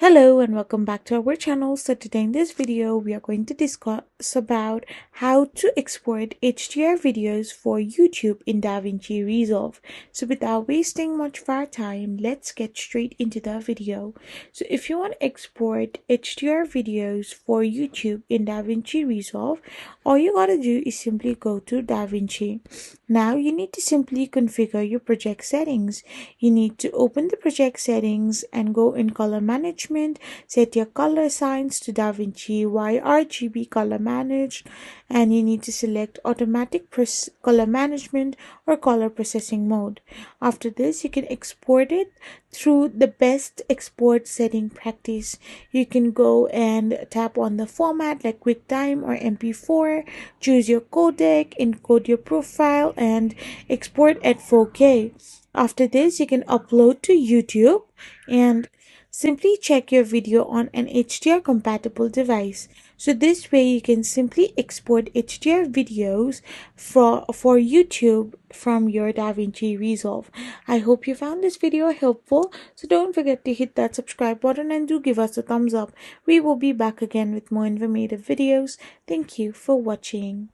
Hello and welcome back to our channel. So today in this video we are going to discuss about how to export HDR videos for YouTube in DaVinci Resolve. So without wasting much of our time, let's get straight into the video. So if you want to export HDR videos for YouTube in DaVinci Resolve, all you gotta do is simply go to DaVinci. Now you need to simply configure your project settings. You need to open the project settings and go in color management, set your color assigns to DaVinci YRGB Color Managed, and you need to select automatic color management or color processing mode. After this, you can export it through the best export setting practice. You can go and tap on the format like QuickTime or MP4, choose your codec, encode your profile, and export at 4K. After this, you can upload to YouTube and simply check your video on an HDR compatible device. So this way you can simply export HDR videos for YouTube from your DaVinci Resolve. I hope you found this video helpful. So don't forget to hit that subscribe button and do give us a thumbs up. We will be back again with more informative videos. Thank you for watching.